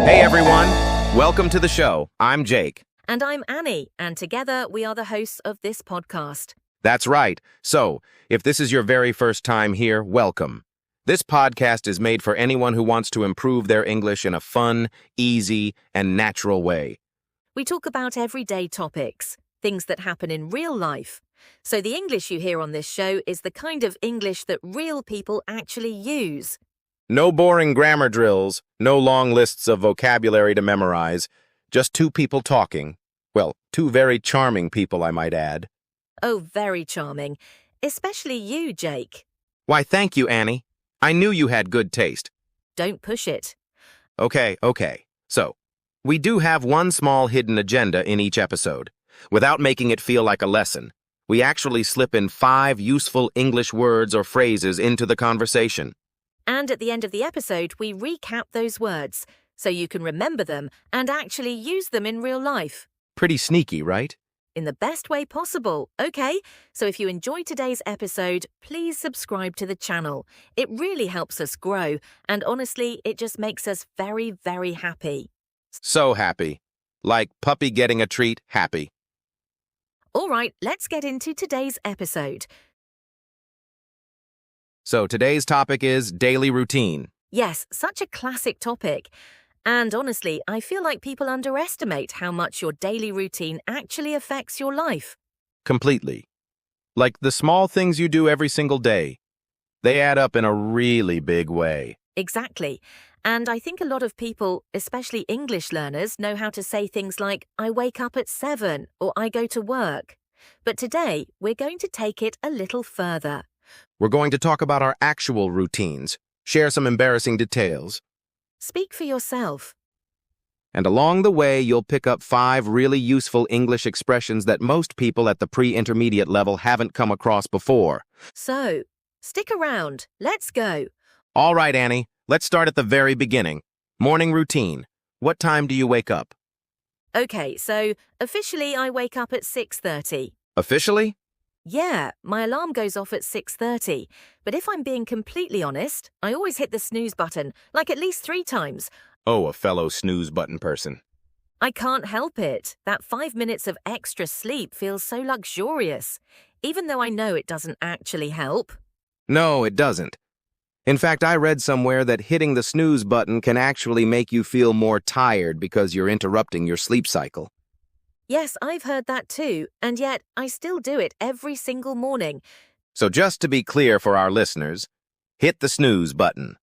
Hey everyone, welcome to the show. I'm Jake. And I'm Annie, and together we are the hosts of this podcast. That's right. So, if this is your very first time here, welcome. This podcast is made for anyone who wants to improve their English in a fun, easy, and natural way. We talk about everyday topics, things that happen in real life. So the English you hear on this show is the kind of English that real people actually use. No boring grammar drills, no long lists of vocabulary to memorize, just two people talking. Well, two very charming people, I might add. Oh, very charming. Especially you, Jake. Why, thank you, Annie. I knew you had good taste. Don't push it. Okay. So, we do have one small hidden agenda in each episode. Without making it feel like a lesson, we actually slip in 5 useful English words or phrases into the conversation. And at the end of the episode, we recap those words, so you can remember them and actually use them in real life. Pretty sneaky, right? In the best way possible, okay? So if you enjoyed today's episode, please subscribe to the channel. It really helps us grow, and honestly, it just makes us very, very happy. So happy. Like puppy getting a treat, happy. All right, let's get into today's episode. So today's topic is daily routine. Yes, such a classic topic. And honestly, I feel like people underestimate how much your daily routine actually affects your life. Completely. Like the small things you do every single day. They add up in a really big way. Exactly. And I think a lot of people, especially English learners, know how to say things like, I wake up at 7 or I go to work. But today, we're going to take it a little further. We're going to talk about our actual routines, share some embarrassing details. Speak for yourself. And along the way, you'll pick up 5 really useful English expressions that most people at the pre-intermediate level haven't come across before. So, stick around. Let's go. All right, Annie, let's start at the very beginning. Morning routine. What time do you wake up? Okay, so officially I wake up at 6:30. Officially? Yeah, my alarm goes off at 6:30. But if I'm being completely honest, I always hit the snooze button, like at least 3 times. Oh, a fellow snooze button person. I can't help it. That 5 minutes of extra sleep feels so luxurious, even though I know it doesn't actually help. No, it doesn't. In fact, I read somewhere that hitting the snooze button can actually make you feel more tired because you're interrupting your sleep cycle. Yes, I've heard that too, and yet I still do it every single morning. So just to be clear for our listeners, hit the snooze button.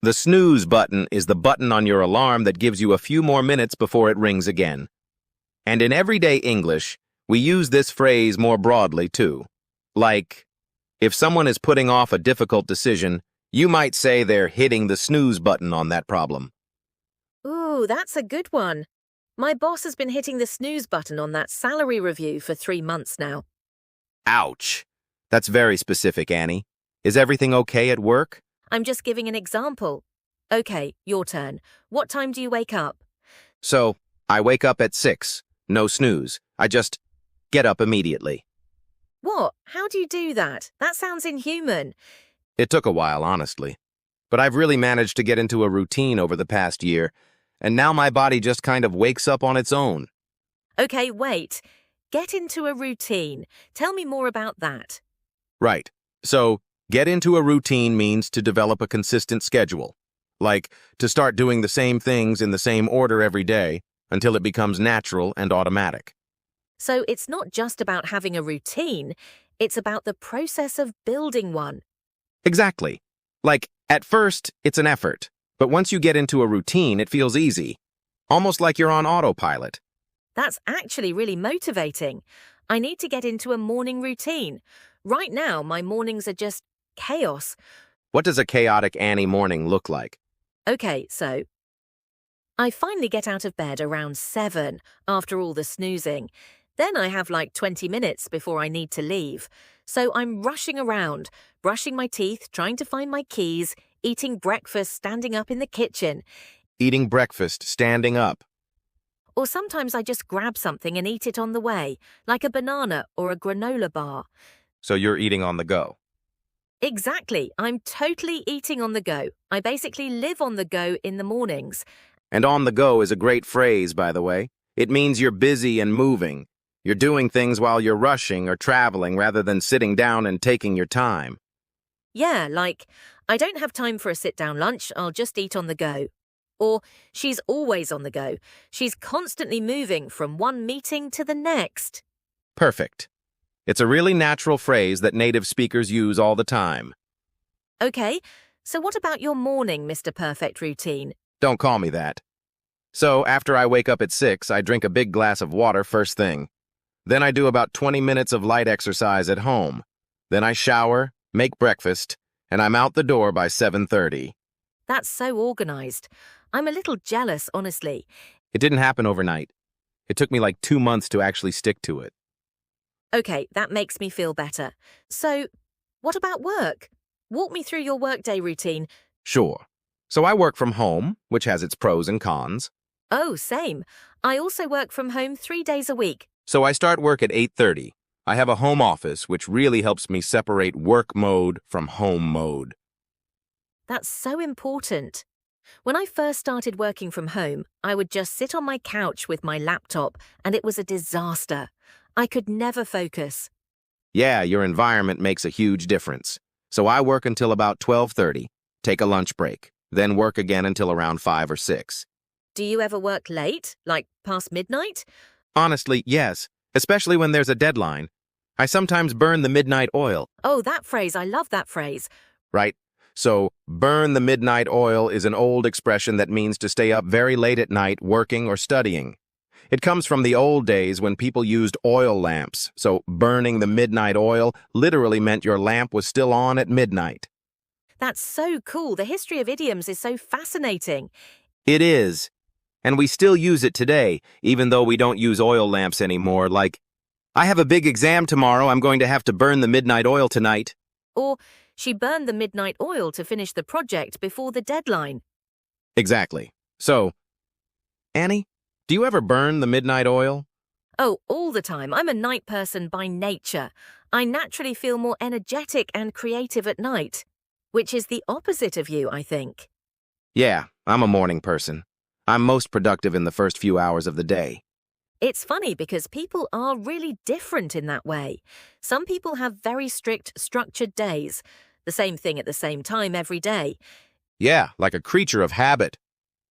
The snooze button is the button on your alarm that gives you a few more minutes before it rings again. And in everyday English, we use this phrase more broadly too. Like, if someone is putting off a difficult decision, you might say they're hitting the snooze button on that problem. Ooh, that's a good one. My boss has been hitting the snooze button on that salary review for 3 months now. Ouch. That's very specific, Annie. Is everything okay at work? I'm just giving an example. Okay, your turn. What time do you wake up? So, I wake up at 6. No snooze. I just get up immediately. What? How do you do that? That sounds inhuman. It took a while, honestly. But I've really managed to get into a routine over the past year, and now my body just kind of wakes up on its own. Okay, wait. Get into a routine. Tell me more about that. Right. So, get into a routine means to develop a consistent schedule. Like, to start doing the same things in the same order every day until it becomes natural and automatic. So it's not just about having a routine, it's about the process of building one. Exactly. Like, at first, it's an effort. But once you get into a routine, it feels easy. Almost like you're on autopilot. That's actually really motivating. I need to get into a morning routine. Right now, my mornings are just chaos. What does a chaotic Annie morning look like? Okay, so I finally get out of bed around 7 after all the snoozing. Then I have like 20 minutes before I need to leave. So I'm rushing around, brushing my teeth, trying to find my keys, eating breakfast, standing up in the kitchen. Eating breakfast, standing up. Or sometimes I just grab something and eat it on the way, like a banana or a granola bar. So you're eating on the go. Exactly. I'm totally eating on the go. I basically live on the go in the mornings. And on the go is a great phrase, by the way. It means you're busy and moving. You're doing things while you're rushing or traveling rather than sitting down and taking your time. Yeah, like, I don't have time for a sit-down lunch, I'll just eat on the go. Or, she's always on the go. She's constantly moving from one meeting to the next. Perfect. It's a really natural phrase that native speakers use all the time. Okay, so what about your morning, Mr. Perfect routine? Don't call me that. So, after I wake up at 6, I drink a big glass of water first thing. Then I do about 20 minutes of light exercise at home. Then I shower, make breakfast, and I'm out the door by 7:30. That's so organized. I'm a little jealous, honestly. It didn't happen overnight. It took me like 2 months to actually stick to it. Okay, that makes me feel better. So, what about work? Walk me through your workday routine. Sure. So I work from home, which has its pros and cons. Oh, same. I also work from home 3 days a week. So I start work at 8:30. I have a home office, which really helps me separate work mode from home mode. That's so important. When I first started working from home, I would just sit on my couch with my laptop, and it was a disaster. I could never focus. Yeah, your environment makes a huge difference. So I work until about 12:30, take a lunch break, then work again until around 5 or 6. Do you ever work late, like past midnight? Honestly, yes, especially when there's a deadline. I sometimes burn the midnight oil, Oh, that phrase, I love that phrase. right? So, burn the midnight oil is an old expression that means to stay up very late at night working or studying. It comes from the old days when people used oil lamps, so burning the midnight oil literally meant your lamp was still on at midnight. That's so cool. The history of idioms is so fascinating. It is. And we still use it today, even though we don't use oil lamps anymore, like, I have a big exam tomorrow, I'm going to have to burn the midnight oil tonight. Or, she burned the midnight oil to finish the project before the deadline. Exactly. So, Annie, do you ever burn the midnight oil? Oh, all the time. I'm a night person by nature. I naturally feel more energetic and creative at night, which is the opposite of you, I think. Yeah, I'm a morning person. I'm most productive in the first few hours of the day. It's funny because people are really different in that way. Some people have very strict, structured days, the same thing at the same time every day. Yeah, like a creature of habit.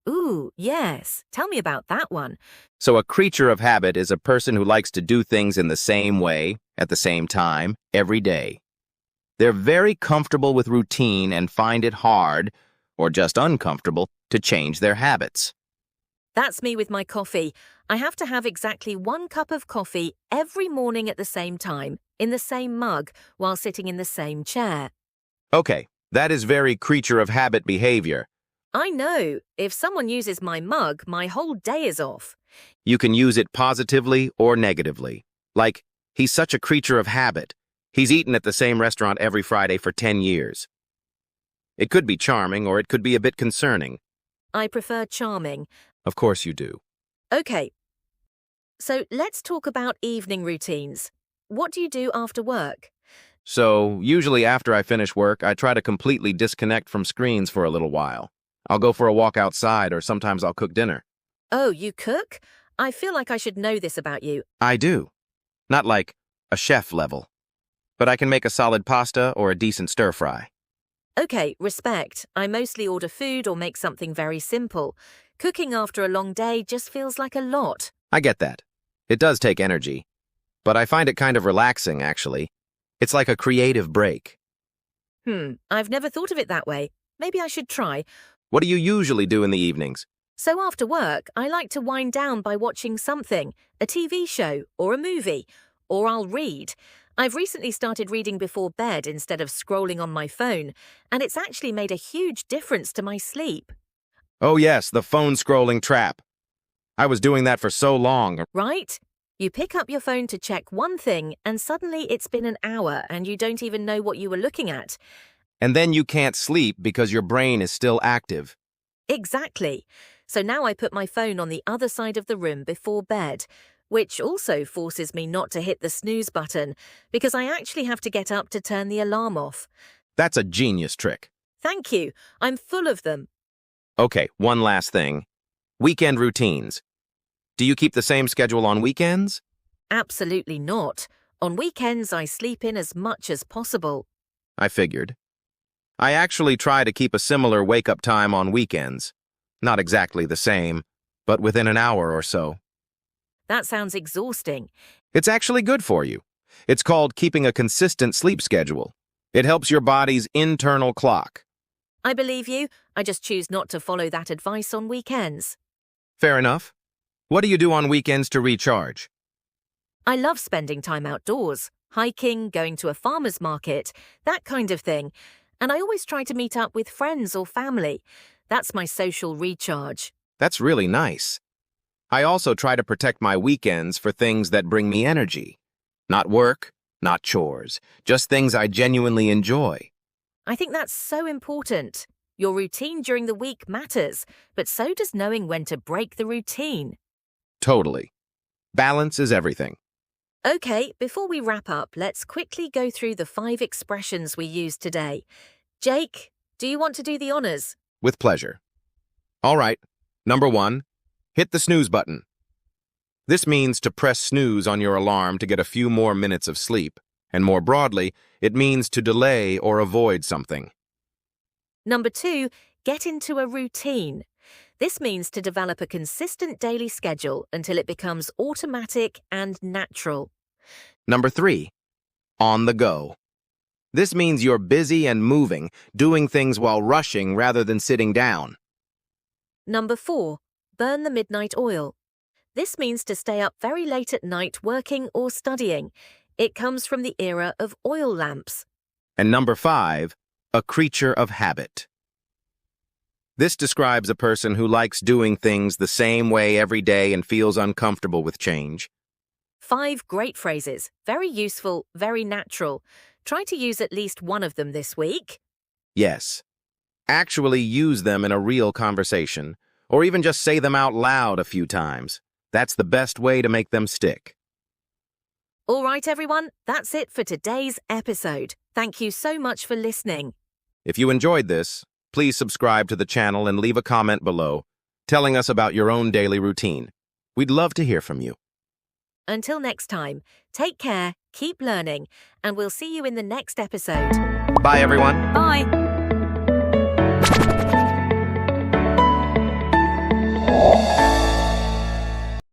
Ooh, yes. Tell me about that one. So a creature of habit is a person who likes to do things in the same way, at the same time, every day. They're very comfortable with routine and find it hard, or just uncomfortable, to change their habits. That's me with my coffee. I have to have exactly 1 cup of coffee every morning at the same time, in the same mug, while sitting in the same chair. Okay, that is very creature of habit behavior. I know. If someone uses my mug, my whole day is off. You can use it positively or negatively. Like, he's such a creature of habit. He's eaten at the same restaurant every Friday for 10 years. It could be charming or it could be a bit concerning. I prefer charming. Of course you do. Okay. So let's talk about evening routines. What do you do after work? So, usually after I finish work, I try to completely disconnect from screens for a little while. I'll go for a walk outside or sometimes I'll cook dinner. Oh, you cook? I feel like I should know this about you. I do. Not like a chef level. But I can make a solid pasta or a decent stir-fry. Okay, respect. I mostly order food or make something very simple. Cooking after a long day just feels like a lot. I get that. It does take energy. But I find it kind of relaxing, actually. It's like a creative break. I've never thought of it that way. Maybe I should try. What do you usually do in the evenings? So after work, I like to wind down by watching something, a TV show or a movie, or I'll read. I've recently started reading before bed instead of scrolling on my phone, and it's actually made a huge difference to my sleep. Oh yes, the phone scrolling trap. I was doing that for so long. Right? You pick up your phone to check one thing, and suddenly it's been an hour and you don't even know what you were looking at. And then you can't sleep because your brain is still active. Exactly. So now I put my phone on the other side of the room before bed, which also forces me not to hit the snooze button because I actually have to get up to turn the alarm off. That's a genius trick. Thank you. I'm full of them. Okay, one last thing. Weekend routines. Do you keep the same schedule on weekends? Absolutely not. On weekends, I sleep in as much as possible. I figured. I actually try to keep a similar wake-up time on weekends. Not exactly the same, but within an hour or so. That sounds exhausting. It's actually good for you. It's called keeping a consistent sleep schedule. It helps your body's internal clock. I believe you. I just choose not to follow that advice on weekends. Fair enough. What do you do on weekends to recharge? I love spending time outdoors, hiking, going to a farmer's market, that kind of thing. And I always try to meet up with friends or family. That's my social recharge. That's really nice. I also try to protect my weekends for things that bring me energy. Not work, not chores, just things I genuinely enjoy. I think that's so important. Your routine during the week matters, but so does knowing when to break the routine. Totally. Balance is everything. Okay, before we wrap up, let's quickly go through the 5 expressions we used today. Jake, do you want to do the honors? With pleasure. All right. Number 1, hit the snooze button. This means to press snooze on your alarm to get a few more minutes of sleep, and more broadly, it means to delay or avoid something. Number 2, get into a routine. This means to develop a consistent daily schedule until it becomes automatic and natural. Number 3, on the go. This means you're busy and moving, doing things while rushing rather than sitting down. Number 4, burn the midnight oil. This means to stay up very late at night working or studying. It comes from the era of oil lamps. And number 5, a creature of habit. This describes a person who likes doing things the same way every day and feels uncomfortable with change. 5 great phrases. Very useful, very natural. Try to use at least one of them this week. Yes. Actually use them in a real conversation, or even just say them out loud a few times. That's the best way to make them stick. All right, everyone, that's it for today's episode. Thank you so much for listening. If you enjoyed this, please subscribe to the channel and leave a comment below, telling us about your own daily routine. We'd love to hear from you. Until next time, take care, keep learning, and we'll see you in the next episode. Bye, everyone. Bye.